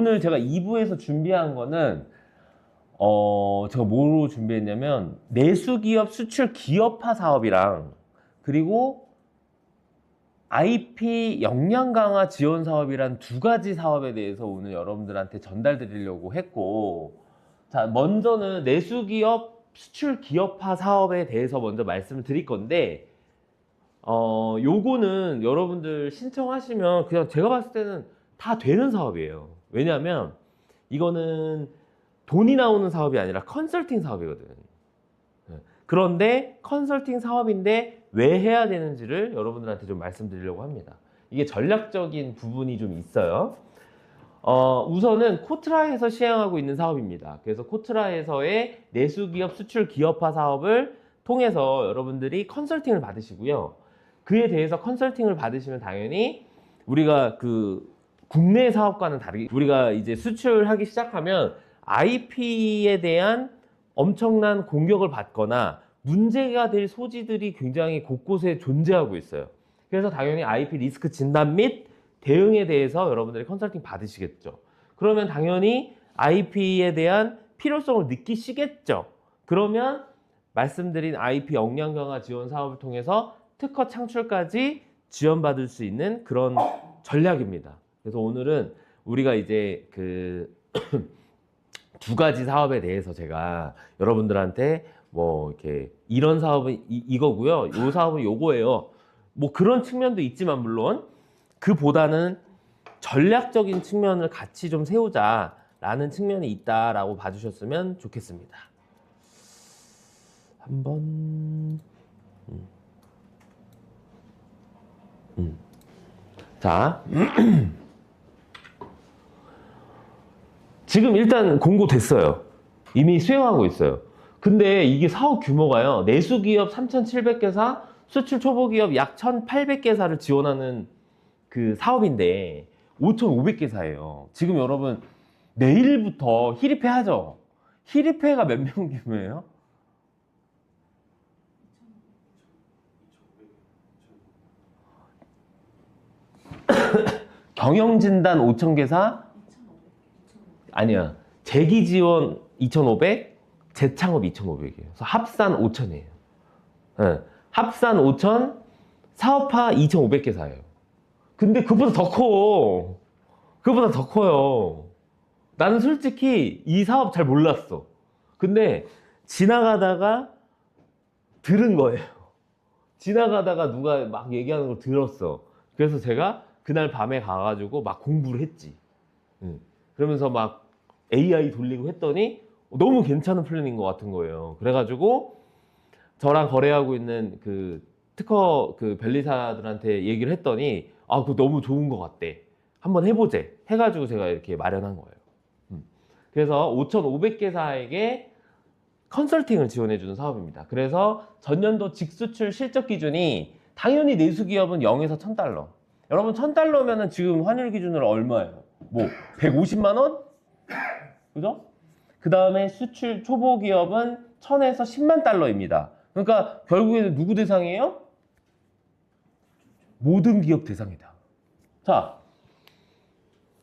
오늘 제가 2부에서 준비한 거는 제가 뭐로 준비했냐면 내수기업 수출 기업화 사업이랑 그리고 IP 역량 강화 지원 사업이란 두 가지 사업에 대해서 오늘 여러분들한테 전달드리려고 했고, 자, 먼저는 내수기업 수출 기업화 사업에 대해서 먼저 말씀을 드릴 건데, 요거는 여러분들 신청하시면 그냥 제가 봤을 때는 다 되는 사업이에요. 왜냐하면 이거는 돈이 나오는 사업이 아니라 컨설팅 사업이거든. 그런데 컨설팅 사업인데 왜 해야 되는지를 여러분들한테 좀 말씀드리려고 합니다. 이게 전략적인 부분이 좀 있어요. 우선은 코트라에서 시행하고 있는 사업입니다. 그래서 코트라에서의 내수기업 수출 기업화 사업을 통해서 여러분들이 컨설팅을 받으시고요. 그에 대해서 컨설팅을 받으시면 당연히 우리가 그 국내 사업과는 다르게 우리가 이제 수출하기 시작하면 IP에 대한 엄청난 공격을 받거나 문제가 될 소지들이 굉장히 곳곳에 존재하고 있어요. 그래서 당연히 IP 리스크 진단 및 대응에 대해서 여러분들이 컨설팅 받으시겠죠. 그러면 당연히 IP에 대한 필요성을 느끼시겠죠. 그러면 말씀드린 IP 역량 강화 지원 사업을 통해서 특허 창출까지 지원받을 수 있는 그런 전략입니다. 그래서 오늘은 우리가 이제 그 두 가지 사업에 대해서 제가 여러분들한테 뭐 이렇게 이런 사업은 이거고요. 요 사업은 요거예요. 뭐 그런 측면도 있지만 물론 그보다는 전략적인 측면을 같이 좀 세우자라는 측면이 있다라고 봐주셨으면 좋겠습니다. 한번 자 지금 일단 공고됐어요. 이미 수행하고 있어요. 근데 이게 사업 규모가요. 내수기업 3,700개사, 수출 초보기업 약 1,800개사를 지원하는 그 사업인데 5,500개사예요. 지금 여러분 내일부터 희립회 하죠? 희립회가 몇 명 규모예요? 경영진단 5,000개사? 아니야. 재기지원 2,500, 재창업 2,500이에요. 그래서 합산 5,000이에요. 네. 합산 5,000, 사업화 2,500개사예요. 근데 그보다 더 커. 그보다 더 커요. 나는 솔직히 이 사업 잘 몰랐어. 근데 지나가다가 들은 거예요. 지나가다가 누가 막 얘기하는 걸 들었어. 그래서 제가 그날 밤에 가가지고 막 공부를 했지. 그러면서 막 AI 돌리고 했더니 너무 괜찮은 플랜인 것 같은 거예요. 그래가지고 저랑 거래하고 있는 그 특허 그 변리사들한테 얘기를 했더니 그거 너무 좋은 것 같대. 한번 해보재. 해가지고 제가 이렇게 마련한 거예요. 그래서 5,500개사에게 컨설팅을 지원해주는 사업입니다. 그래서 전년도 직수출 실적 기준이 당연히 내수기업은 0에서 1,000달러. 여러분 1,000달러면은 지금 환율 기준으로 얼마예요? 뭐 150만 원? 그죠? 그 다음에 수출 초보 기업은 1,000에서 10만 달러입니다. 그러니까 결국에는 누구 대상이에요? 모든 기업 대상이다. 자,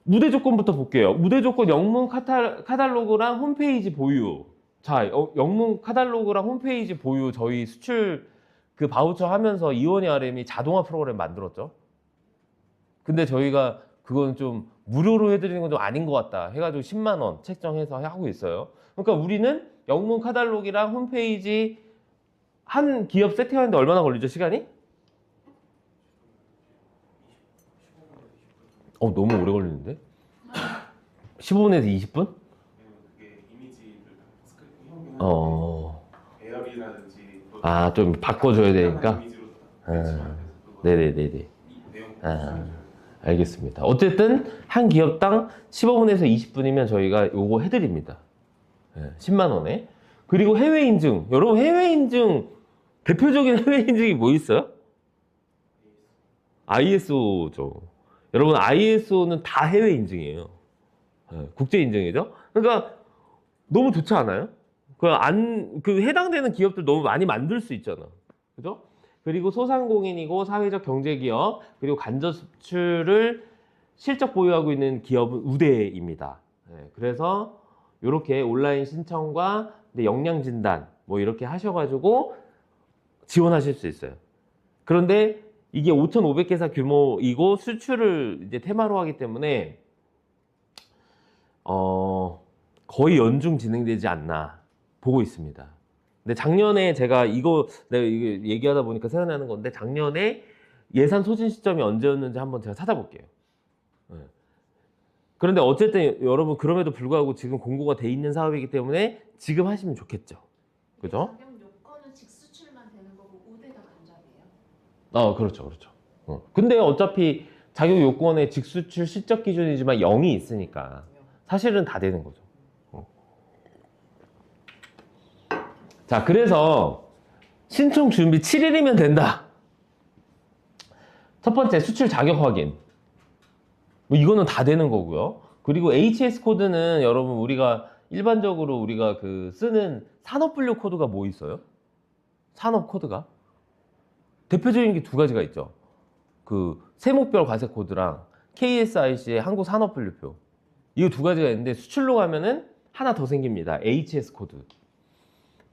무대 조건부터 볼게요. 무대 조건 영문 카탈로그랑 홈페이지 보유. 자, 영문 카탈로그랑 홈페이지 보유 저희 수출 그 바우처 하면서 이원희 RM이 자동화 프로그램 만들었죠. 근데 저희가 그건 좀 무료로 해드리는 건 좀 아닌 것 같다 해가지고 10만 원 책정해서 하고 있어요. 그러니까 우리는 영문 카탈로그랑 홈페이지 한 기업 세팅하는데 얼마나 걸리죠, 시간이? 너무 오래 걸리는데? 15분에서 20분? 그게 이미지를 스크립트 형용하는 배열이라든지 좀 바꿔줘야 되니까. 이미지로 네네네네. 내용 알겠습니다. 어쨌든 한 기업당 15분에서 20분이면 저희가 요거 해드립니다. 10만 원에. 그리고 해외 인증. 여러분 해외 인증 대표적인 해외 인증이 뭐 있어요? ISO죠. 여러분 ISO는 다 해외 인증이에요. 국제 인증이죠. 그러니까 너무 좋지 않아요? 그 해당되는 기업들 너무 많이 만들 수 있잖아. 그죠? 그리고 소상공인이고 사회적 경제기업 그리고 간접 수출을 실적 보유하고 있는 기업은 우대입니다. 네, 그래서 이렇게 온라인 신청과 역량 진단 뭐 이렇게 하셔가지고 지원하실 수 있어요. 그런데 이게 5,500개사 규모이고 수출을 이제 테마로 하기 때문에 거의 연중 진행되지 않나 보고 있습니다. 근데 작년에 제가 내가 이거 얘기하다 보니까 생각나는 건데 작년에 예산 소진 시점이 언제였는지 한번 제가 찾아볼게요. 네. 그런데 어쨌든 여러분 그럼에도 불구하고 지금 공고가 돼 있는 사업이기 때문에 지금 하시면 좋겠죠. 그죠? 자격 요건은 직수출만 되는 거고 우대가 간접이에요. 그렇죠, 그렇죠. 근데 어차피 자격 요건에 직수출 실적 기준이지만 0이 있으니까 사실은 다 되는 거죠. 자, 그래서 신청 준비 7일이면 된다. 첫 번째, 수출 자격 확인. 뭐 이거는 다 되는 거고요. 그리고 HS 코드는 여러분 일반적으로 우리가 쓰는 산업 분류 코드가 뭐 있어요? 산업 코드가 대표적인 게 두 가지가 있죠. 세목별 과세 코드랑 KSIC의 한국 산업 분류표. 이거 두 가지가 있는데 수출로 가면은 하나 더 생깁니다. HS 코드.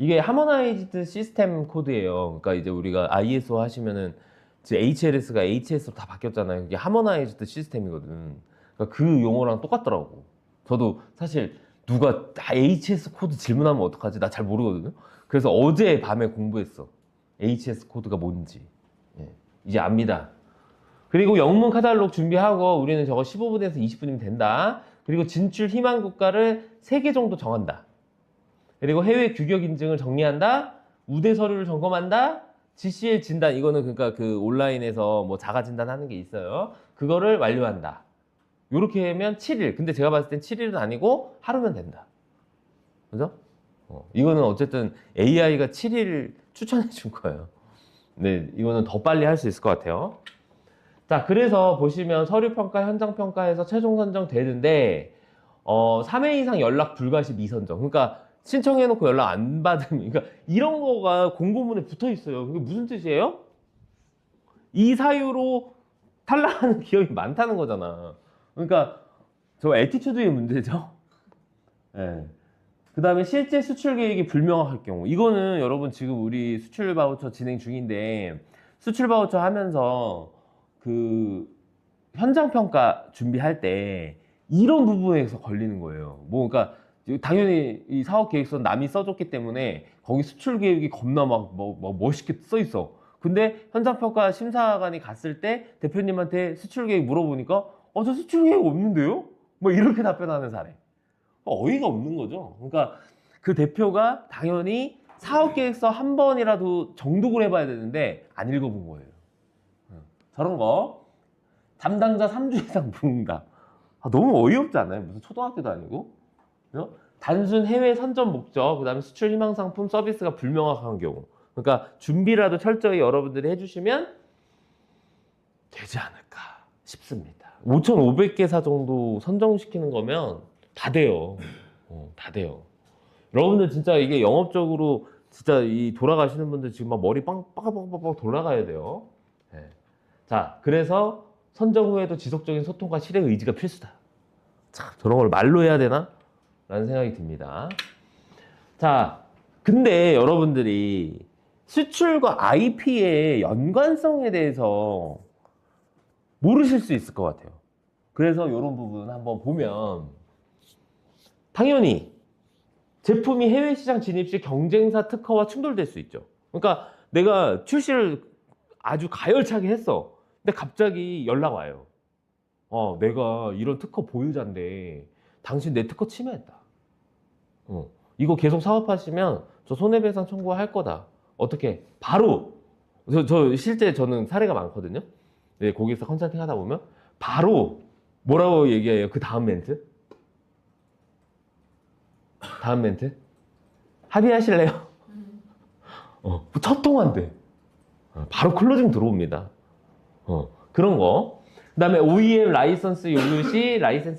이게 하모나이즈드 시스템 코드예요. 그러니까 이제 우리가 ISO 하시면은 이제 HLS가 HS로 다 바뀌었잖아요. 이게 하모나이즈드 시스템이거든. 그러니까 그 용어랑 똑같더라고. 저도 사실 누가 HS 코드 질문하면 어떡하지? 나 잘 모르거든요. 그래서 어제 밤에 공부했어. HS 코드가 뭔지. 예, 이제 압니다. 그리고 영문 카탈로그 준비하고 우리는 저거 15분에서 20분이면 된다. 그리고 진출 희망 국가를 3개 정도 정한다. 그리고 해외 규격 인증을 정리한다. 우대 서류를 점검한다. GCL 진단, 이거는 그러니까 온라인에서 뭐 자가 진단하는 게 있어요. 그거를 완료한다. 요렇게 하면 7일. 근데 제가 봤을 땐 7일은 아니고 하루면 된다. 그죠? 이거는 어쨌든 AI가 7일 추천해 준 거예요. 네, 이거는 더 빨리 할 수 있을 것 같아요. 자, 그래서 보시면 서류평가, 현장평가에서 최종 선정 되는데 3회 이상 연락 불가 시 미선정. 그러니까 신청해놓고 연락 안 받으면, 그러니까 이런 거가 공고문에 붙어 있어요. 그게 무슨 뜻이에요? 이 사유로 탈락하는 기업이 많다는 거잖아. 그러니까 저 애티튜드의 문제죠. 네. 그 다음에 실제 수출 계획이 불명확할 경우, 이거는 여러분 지금 우리 수출 바우처 진행 중인데 수출 바우처 하면서 현장 평가 준비할 때 이런 부분에서 걸리는 거예요. 뭐 그러니까 당연히 이 사업 계획서 남이 써줬기 때문에 거기 수출 계획이 겁나 막 멋있게 써 있어. 근데 현장 평가 심사관이 갔을 때 대표님한테 수출 계획 물어보니까 저 수출 계획 없는데요? 뭐 이렇게 답변하는 사례. 어이가 없는 거죠. 그러니까 그 대표가 당연히 사업 계획서 한 번이라도 정독을 해봐야 되는데 안 읽어본 거예요. 저런 거 담당자 3주 이상 무응답. 너무 어이없지 않아요? 무슨 초등학교도 아니고. 단순 해외 선전 목적, 그 다음에 수출 희망 상품 서비스가 불명확한 경우. 그러니까 준비라도 철저히 여러분들이 해주시면 되지 않을까 싶습니다. 5,500개사 정도 선정시키는 거면 다 돼요. 다 돼요. 여러분들 진짜 이게 영업적으로 진짜 이 돌아가시는 분들 지금 막 머리 빵빵빵빵 돌아가야 돼요. 네. 자, 그래서 선정 후에도 지속적인 소통과 실행 의지가 필수다. 참, 저런 걸 말로 해야 되나? 라는 생각이 듭니다. 자, 근데 여러분들이 수출과 IP의 연관성에 대해서 모르실 수 있을 것 같아요. 그래서 이런 부분 한번 보면 당연히 제품이 해외 시장 진입 시 경쟁사 특허와 충돌될 수 있죠. 그러니까 내가 출시를 아주 가열차게 했어. 근데 갑자기 연락 와요. 내가 이런 특허 보유자인데 당신 내 특허 침해했다. 이거 계속 사업하시면 저 손해배상 청구할 거다. 어떻게? 바로 저 실제 저는 사례가 많거든요. 네, 고객사 컨설팅 하다 보면 바로 뭐라고 얘기해요? 그 다음 멘트? 다음 멘트? 합의하실래요? 첫 통화인데 바로 클로징 들어옵니다. 그런 거. 그 다음에 OEM 라이선스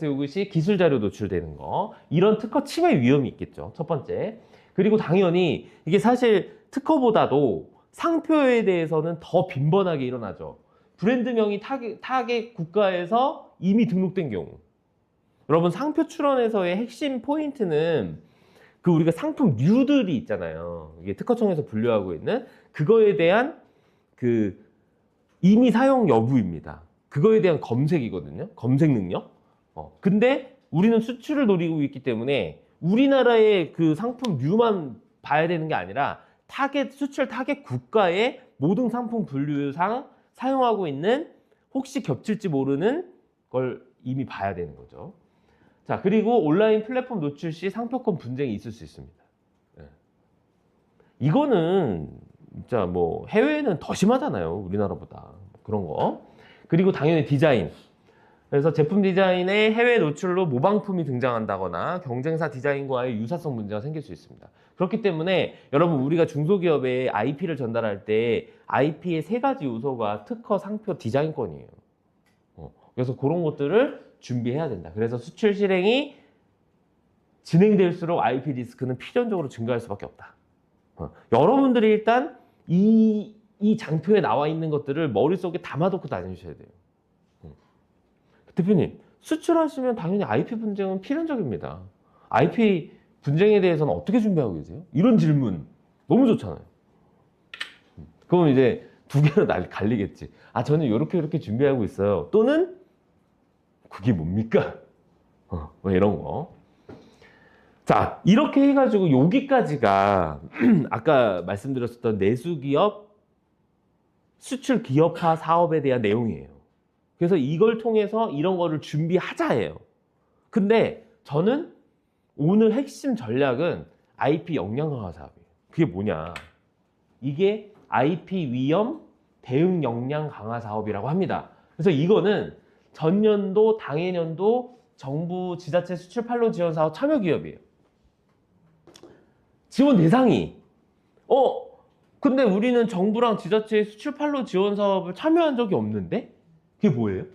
요구 시 기술 자료 노출되는 거. 이런 특허 침해 위험이 있겠죠. 첫 번째. 그리고 당연히 이게 사실 특허보다도 상표에 대해서는 더 빈번하게 일어나죠. 브랜드명이 타겟 국가에서 이미 등록된 경우. 여러분 상표 출원에서의 핵심 포인트는 그 우리가 상품류들이 있잖아요. 이게 특허청에서 분류하고 있는 그거에 대한 그 이미 사용 여부입니다. 그거에 대한 검색이거든요. 검색 능력. 근데 우리는 수출을 노리고 있기 때문에 우리나라의 그 상품류만 봐야 되는 게 아니라 수출 타겟 국가의 모든 상품 분류상 사용하고 있는 혹시 겹칠지 모르는 걸 이미 봐야 되는 거죠. 자, 그리고 온라인 플랫폼 노출 시 상표권 분쟁이 있을 수 있습니다. 네. 이거는 진짜 뭐 해외에는 더 심하잖아요. 우리나라보다. 그런 거. 그리고 당연히 디자인. 그래서 제품 디자인의 해외 노출로 모방품이 등장한다거나 경쟁사 디자인과의 유사성 문제가 생길 수 있습니다. 그렇기 때문에 여러분 우리가 중소기업에 IP를 전달할 때 IP의 3가지 요소가 특허, 상표, 디자인권이에요. 그래서 그런 것들을 준비해야 된다. 그래서 수출 실행이 진행될수록 IP 리스크는 필연적으로 증가할 수밖에 없다. 여러분들이 일단 이 장표에 나와 있는 것들을 머릿속에 담아놓고 다니셔야 돼요. 대표님, 수출하시면 당연히 IP 분쟁은 필연적입니다. IP 분쟁에 대해서는 어떻게 준비하고 계세요? 이런 질문 너무 좋잖아요. 그럼 이제 두 개로 갈리겠지. 아, 저는 이렇게 준비하고 있어요. 또는 그게 뭡니까? 뭐 이런 거. 자, 이렇게 해가지고 여기까지가 아까 말씀드렸었던 내수기업 수출 기업화 사업에 대한 내용이에요. 그래서 이걸 통해서 이런 거를 준비하자예요. 근데 저는 오늘 핵심 전략은 IP 역량 강화 사업이에요. 그게 뭐냐? 이게 IP 위험 대응 역량 강화 사업이라고 합니다. 그래서 이거는 전년도, 당해년도 정부 지자체 수출 판로 지원 사업 참여 기업이에요. 지원 대상이 근데 우리는 정부랑 지자체의 수출 판로 지원 사업을 참여한 적이 없는데? 그게 뭐예요?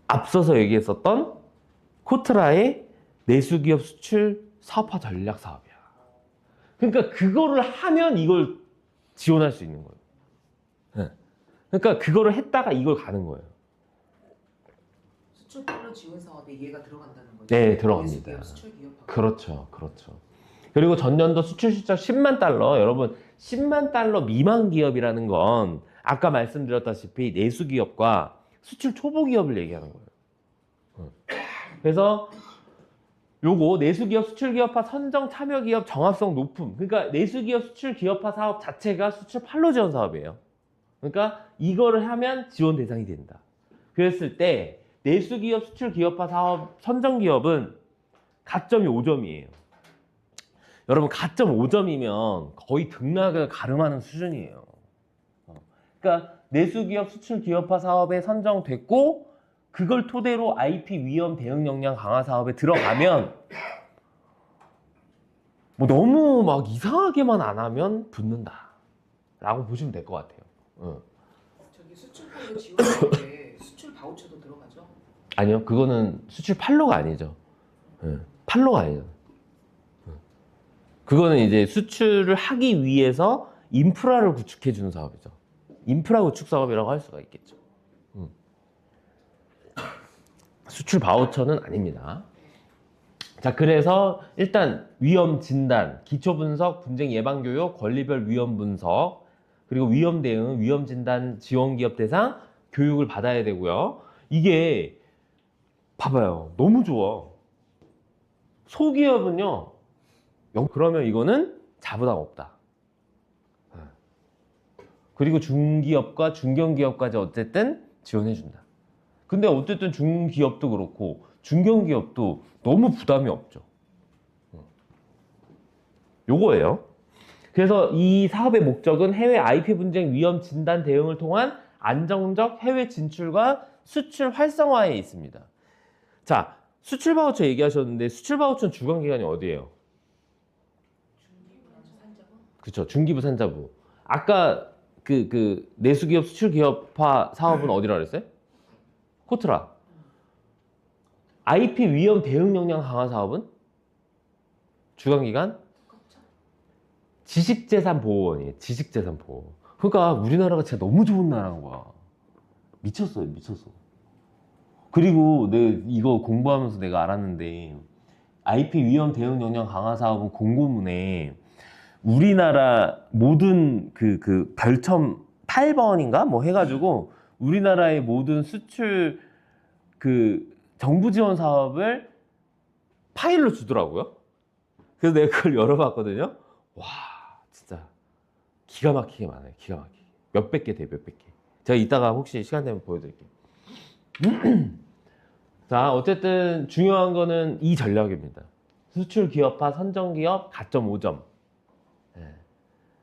앞서서 얘기했었던 코트라의 내수기업 수출 사업화 전략 사업이야. 그러니까 그거를 하면 이걸 지원할 수 있는 거예요. 네. 그러니까 그거를 했다가 이걸 가는 거예요. 수출 판로 지원 사업에 얘가 들어간다는 거죠? 네, 들어갑니다. 내수기업, 수출 기업. 그렇죠. 그리고 전년도 수출 실적 10만 달러, 여러분 10만 달러 미만 기업이라는 건 아까 말씀드렸다시피 내수 기업과 수출 초보 기업을 얘기하는 거예요. 그래서 요거 내수기업 수출기업화 선정 참여기업 정합성 높음, 그러니까 내수기업 수출기업화 사업 자체가 수출 판로 지원 사업이에요. 그러니까 이거를 하면 지원 대상이 된다. 그랬을 때 내수기업 수출기업화 사업 선정기업은 가점이 5점이에요. 여러분 가점 5점이면 거의 등락을 가름하는 수준이에요. 그러니까 내수기업 수출기업화 사업에 선정됐고 그걸 토대로 IP 위험 대응 역량 강화 사업에 들어가면 뭐 너무 막 이상하게만 안 하면 붙는다 라고 보시면 될 것 같아요. 저기 수출 판로 지원할 때 수출 바우처도 들어가죠? 아니요, 그거는 수출 판로가 아니죠. 판로가 아니죠. 그거는 이제 수출을 하기 위해서 인프라를 구축해 주는 사업이죠. 인프라 구축 사업이라고 할 수가 있겠죠. 수출 바우처는 아닙니다. 자, 그래서 일단 위험 진단, 기초 분석, 분쟁 예방 교육, 권리별 위험 분석, 그리고 위험 대응, 위험 진단 지원 기업 대상 교육을 받아야 되고요. 이게 봐봐요. 너무 좋아. 소기업은요. 그러면 이거는 자부담 없다. 그리고 중기업과 중견기업까지 어쨌든 지원해준다. 근데 어쨌든 중기업도 그렇고 중견기업도 너무 부담이 없죠. 요거예요. 그래서 이 사업의 목적은 해외 IP 분쟁 위험 진단 대응을 통한 안정적 해외 진출과 수출 활성화에 있습니다. 자, 수출 바우처 얘기하셨는데 수출 바우처는 주관 기관이 어디예요? 그렇죠. 중기부 산자부. 아까 그 내수기업 수출기업화 사업은 어디라 그랬어요? 코트라. IP 위험 대응 역량 강화 사업은 주관기관? 지식재산보호원이에요. 지식재산보호. 그러니까 우리나라가 진짜 너무 좋은 나라인 거야. 미쳤어요, 미쳤어. 그리고 내가 이거 공부하면서 내가 알았는데 IP 위험 대응 역량 강화 사업은 공고문에 우리나라 모든 그 별첨 8번인가 뭐 해가지고 우리나라의 모든 수출 그 정부 지원 사업을 파일로 주더라고요. 그래서 내가 그걸 열어봤거든요. 와, 진짜 기가 막히게 많아요. 기가 막히게. 몇백 개 돼, 몇백 개. 제가 이따가 혹시 시간 되면 보여드릴게요. 자, 어쨌든 중요한 거는 이 전략입니다. 수출 기업화 선정 기업 가점 5점.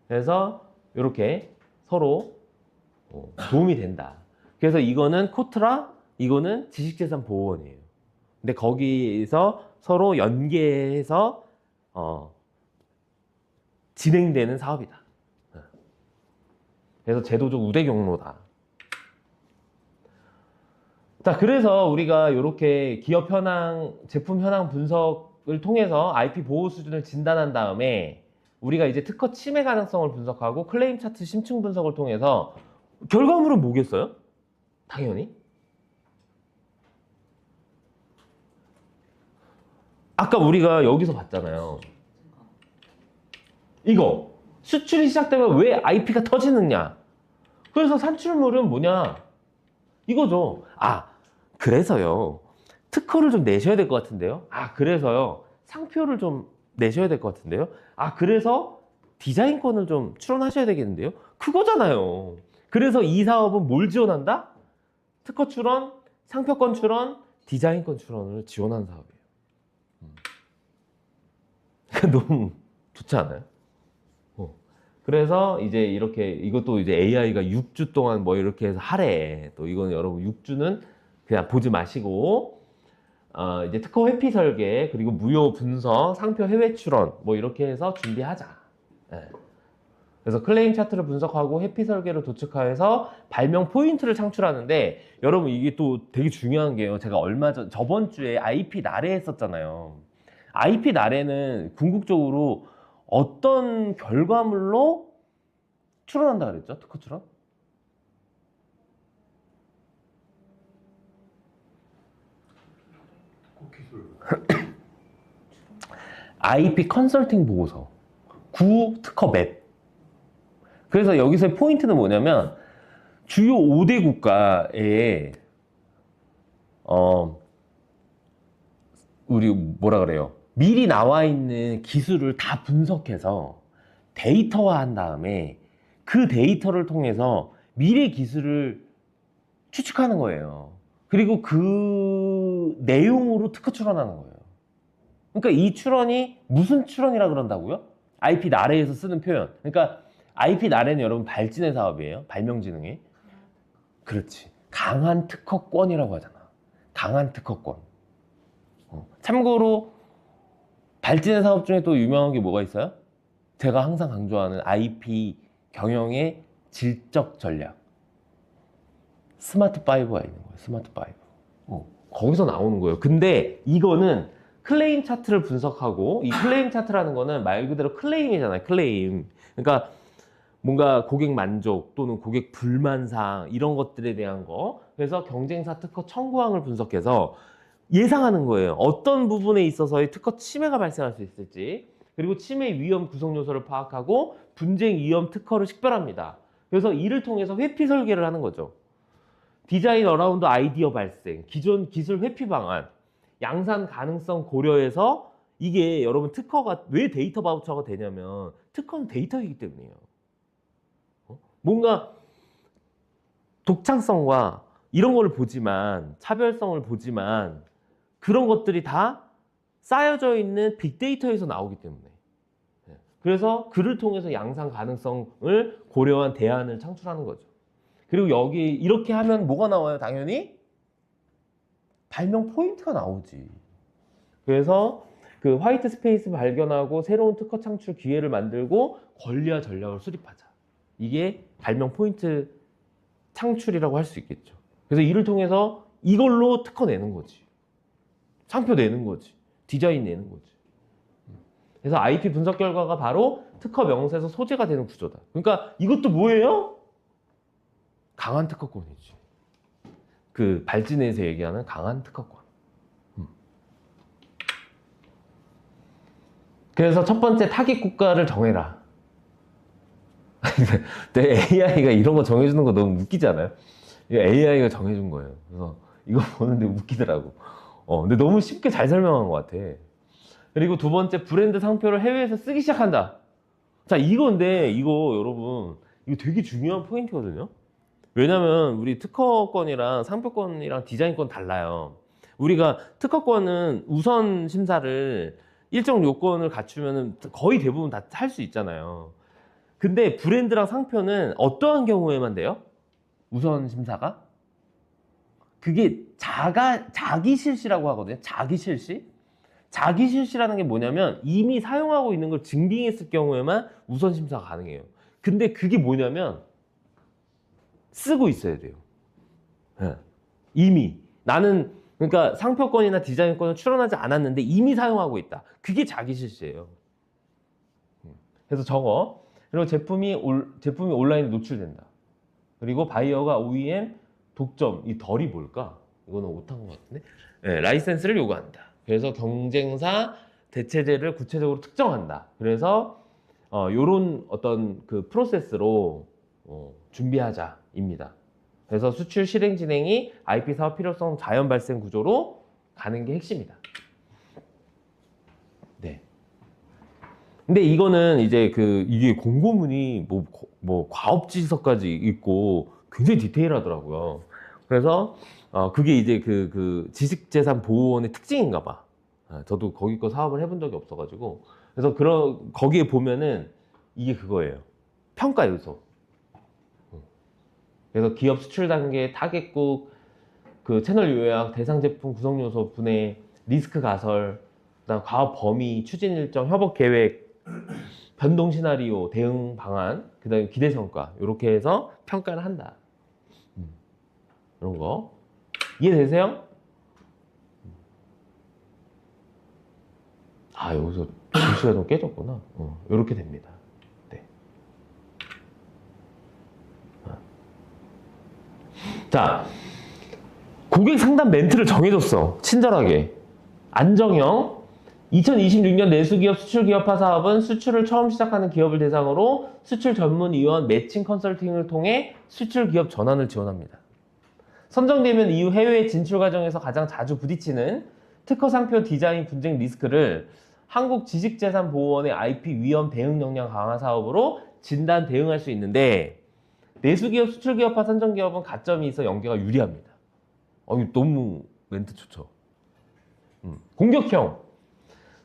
그래서 이렇게 서로 도움이 된다. 그래서 이거는 코트라, 이거는 지식재산 보호원이에요. 근데 거기서 서로 연계해서 진행되는 사업이다. 그래서 제도적 우대 경로다. 자, 그래서 우리가 이렇게 기업 현황, 제품 현황 분석을 통해서 IP 보호 수준을 진단한 다음에 우리가 이제 특허 침해 가능성을 분석하고 클레임 차트 심층 분석을 통해서 결과물은 뭐겠어요? 당연히 아까 우리가 여기서 봤잖아요. 이거 수출이 시작되면 왜 IP가 터지느냐? 그래서 산출물은 뭐냐? 이거죠. 아, 그래서요. 특허를 좀 내셔야 될 것 같은데요. 아, 그래서요. 상표를 좀 내셔야 될 것 같은데요. 아, 그래서 디자인권을 좀 출원하셔야 되겠는데요. 그거잖아요. 그래서 이 사업은 뭘 지원한다? 특허 출원, 상표권 출원, 디자인권 출원을 지원하는 사업이에요. 너무 좋지 않아요? 그래서 이제 이렇게 이것도 이제 AI가 6주 동안 뭐 이렇게 해서 하래. 또 이거는 여러분 6주는 그냥 보지 마시고 이제 특허 회피 설계 그리고 무효 분석, 상표 해외 출원 뭐 이렇게 해서 준비하자. 네. 그래서 클레임 차트를 분석하고 회피 설계를 도축하여서 발명 포인트를 창출하는데 여러분 이게 또 되게 중요한 게요. 제가 얼마 전 저번 주에 IP 나래 했었잖아요. IP 나래는 궁극적으로 어떤 결과물로 출원한다 그랬죠? 특허 출원? IP 컨설팅 보고서, 구 특허 맵. 그래서 여기서의 포인트는 뭐냐면 주요 5대 국가에 우리 뭐라 그래요? 미리 나와 있는 기술을 다 분석해서 데이터화한 다음에 그 데이터를 통해서 미래 기술을 추측하는 거예요. 그리고 그 내용으로 특허 출원하는 거예요. 그러니까 이 출원이 무슨 출원이라 그런다고요? IP 나래에서 쓰는 표현. 그러니까 IP 나래는 여러분 발진의 사업이에요. 발명진흥의. 그렇지. 강한 특허권이라고 하잖아. 강한 특허권. 참고로 발진의 사업 중에 또 유명한 게 뭐가 있어요? 제가 항상 강조하는 IP 경영의 질적 전략. 스마트 5가 있는 거예요. 스마트 5. 거기서 나오는 거예요. 근데 이거는 클레임 차트를 분석하고 이 클레임 차트라는 거는 말 그대로 클레임이잖아요. 클레임. 그러니까 뭔가 고객 만족 또는 고객 불만사항 이런 것들에 대한 거. 그래서 경쟁사 특허 청구항을 분석해서 예상하는 거예요. 어떤 부분에 있어서의 특허 침해가 발생할 수 있을지. 그리고 침해 위험 구성 요소를 파악하고 분쟁 위험 특허를 식별합니다. 그래서 이를 통해서 회피 설계를 하는 거죠. 디자인 어라운드 아이디어 발생, 기존 기술 회피 방안, 양산 가능성 고려해서 이게 여러분 특허가 왜 데이터 바우처가 되냐면 특허는 데이터이기 때문이에요. 뭔가 독창성과 이런 걸 보지만 차별성을 보지만 그런 것들이 다 쌓여져 있는 빅데이터에서 나오기 때문에 그래서 그를 통해서 양산 가능성을 고려한 대안을 창출하는 거죠. 그리고 여기 이렇게 하면 뭐가 나와요? 당연히 발명 포인트가 나오지. 그래서 그 화이트 스페이스 발견하고 새로운 특허 창출 기회를 만들고 권리화 전략을 수립하자. 이게 발명 포인트 창출이라고 할 수 있겠죠. 그래서 이를 통해서 이걸로 특허 내는 거지. 상표 내는 거지. 디자인 내는 거지. 그래서 IP 분석 결과가 바로 특허 명세서 소재가 되는 구조다. 그러니까 이것도 뭐예요? 강한 특허권이지. 그 발진에서 얘기하는 강한 특허권. 그래서 첫 번째 타깃 국가를 정해라. 근데 AI가 이런 거 정해주는 거 너무 웃기지 않아요? 이거 AI가 정해준 거예요. 그래서 이거 보는데 웃기더라고. 근데 너무 쉽게 잘 설명한 것 같아. 그리고 두 번째, 브랜드 상표를 해외에서 쓰기 시작한다. 자, 이건데 이거 여러분 이거 되게 중요한 포인트거든요. 왜냐면 우리 특허권이랑 상표권이랑 디자인권 달라요. 우리가 특허권은 우선 심사를 일정 요건을 갖추면 거의 대부분 다 할 수 있잖아요. 근데 브랜드랑 상표는 어떠한 경우에만 돼요? 우선 심사가? 그게 자기 실시라고 하거든요. 자기 실시? 자기 실시라는 게 뭐냐면 이미 사용하고 있는 걸 증빙했을 경우에만 우선 심사가 가능해요. 근데 그게 뭐냐면 쓰고 있어야 돼요. 이미 나는 그러니까 상표권이나 디자인권을 출원하지 않았는데 이미 사용하고 있다. 그게 자기 실시예요. 그래서 저거. 그리고 제품이 온라인에 노출된다. 그리고 바이어가 OEM 독점, 이 덜이 뭘까? 이거는 못한 것 같은데. 네, 라이센스를 요구한다. 그래서 경쟁사 대체제를 구체적으로 특정한다. 그래서 요런 어떤 그 프로세스로 준비하자입니다. 그래서 수출 실행 진행이 IP 사업 필요성 자연 발생 구조로 가는 게 핵심이다. 네. 근데 이거는 이제 이게 공고문이 뭐 과업지서까지 있고 굉장히 디테일하더라고요. 그래서 그게 이제 그 지식재산보호원의 특징인가 봐. 저도 거기 거 사업을 해본 적이 없어가지고. 그래서 거기에 보면은 이게 그거예요. 평가 요소. 그래서 기업 수출 단계, 타겟국, 그 채널 요약, 대상 제품 구성 요소 분해, 리스크 가설, 그다음 과업 범위, 추진 일정, 협업 계획, 변동 시나리오, 대응 방안, 그다음에 기대 성과 이렇게 해서 평가를 한다. 이런 거 이해되세요? 여기서 글씨가 좀 깨졌구나. 이렇게 됩니다. 네. 자, 고객 상담 멘트를 정해줬어. 친절하게. 안정형. 2026년 내수기업 수출기업화 사업은 수출을 처음 시작하는 기업을 대상으로 수출 전문위원 매칭 컨설팅을 통해 수출기업 전환을 지원합니다. 선정되면 이후 해외 진출 과정에서 가장 자주 부딪히는 특허 상표 디자인 분쟁 리스크를 한국지식재산보호원의 IP 위험 대응 역량 강화 사업으로 진단 대응할 수 있는데 내수기업 수출기업화 선정기업은 가점이 있어 연계가 유리합니다. 너무 멘트 좋죠. 공격형.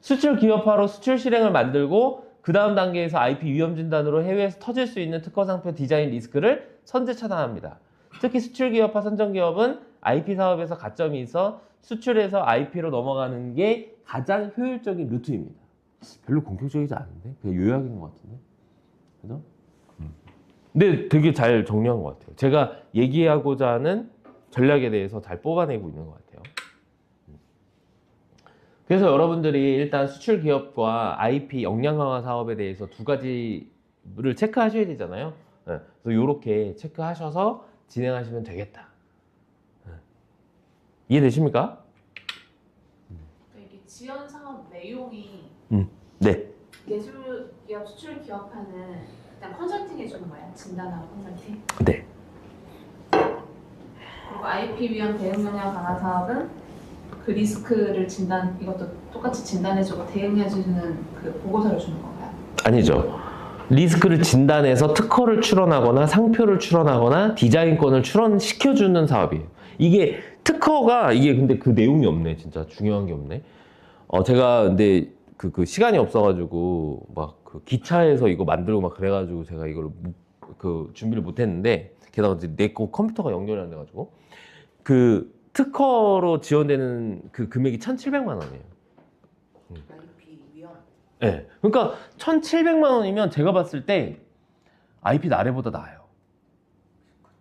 수출 기업화로 수출 실행을 만들고 그 다음 단계에서 IP 위험 진단으로 해외에서 터질 수 있는 특허 상표 디자인 리스크를 선제 차단합니다. 특히 수출 기업화 선정 기업은 IP 사업에서 가점이 있어 수출에서 IP로 넘어가는 게 가장 효율적인 루트입니다. 별로 공격적이지 않은데? 그냥 요약인 것 같은데? 그죠? 근데 되게 잘 정리한 것 같아요. 제가 얘기하고자 하는 전략에 대해서 잘 뽑아내고 있는 것 같아요. 그래서 여러분들이 일단 수출 기업과 IP 역량 강화 사업에 대해서 두 가지를 체크하셔야 되잖아요. 그래서 이렇게 체크하셔서 진행하시면 되겠다. 이해되십니까? 이게 지원 사업 내용이 네. 예술 기업 수출 기업화는 일단 컨설팅 해주는 거야. 진단하고 컨설팅. 네. 그리고 IP 위험 대응 역량 강화 사업은 그 리스크를 이것도 똑같이 진단해주고 대응해주는 그 보고서를 주는 건가요? 아니죠. 리스크를 진단해서 특허를 출원하거나 상표를 출원하거나 디자인권을 출원시켜주는 사업이에요. 이게 특허가 근데 그 내용이 없네. 진짜 중요한 게 없네. 제가 근데 그 시간이 없어가지고 막 그 기차에서 이거 만들고 막 그래가지고 제가 이걸 준비를 못했는데 게다가 내 거 컴퓨터가 연결이 안 돼가지고 특허로 지원되는 그 금액이 1,700만 원이에요. IP 위험. 네. 그러니까 1,700만 원이면 제가 봤을 때 IP 나래보다 나아요.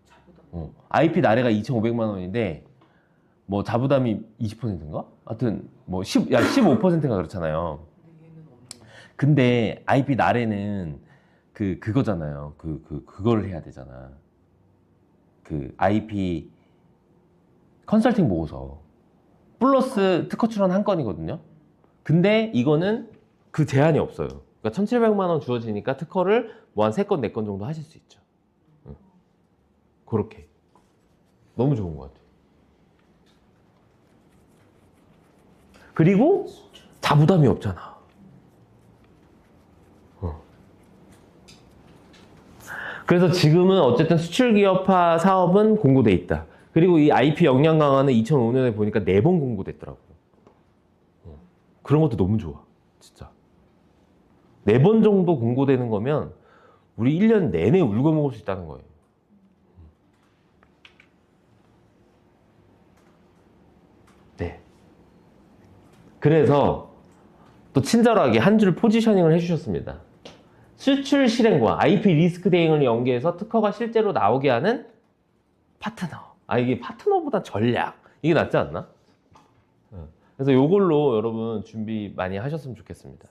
자부담. IP 나래가 2,500만 원인데 뭐 자부담이 20%인가? 하여튼 뭐 15%가 그렇잖아요. 근데 얘는 없는. 근데 IP 나래는 그거잖아요. 그걸 해야 되잖아. 그 IP 컨설팅 보고서 플러스 특허 출원 한 건이거든요. 근데 이거는 그 제한이 없어요. 그러니까 1,700만 원 주어지니까 특허를 뭐 한 3건, 4건 정도 하실 수 있죠. 그렇게. 너무 좋은 것 같아요. 그리고 자부담이 없잖아. 그래서 지금은 어쨌든 수출기업화 사업은 공고돼 있다. 그리고 이 IP 역량 강화는 2005년에 보니까 4번 공고됐더라고요. 그런 것도 너무 좋아. 진짜. 4번 정도 공고되는 거면 우리 1년 내내 울고 먹을 수 있다는 거예요. 네. 그래서 또 친절하게 한 줄 포지셔닝을 해주셨습니다. 수출 실행과 IP 리스크 대응을 연계해서 특허가 실제로 나오게 하는 파트너. 이게 파트너보다 전략. 이게 낫지 않나? 그래서 이걸로 여러분 준비 많이 하셨으면 좋겠습니다.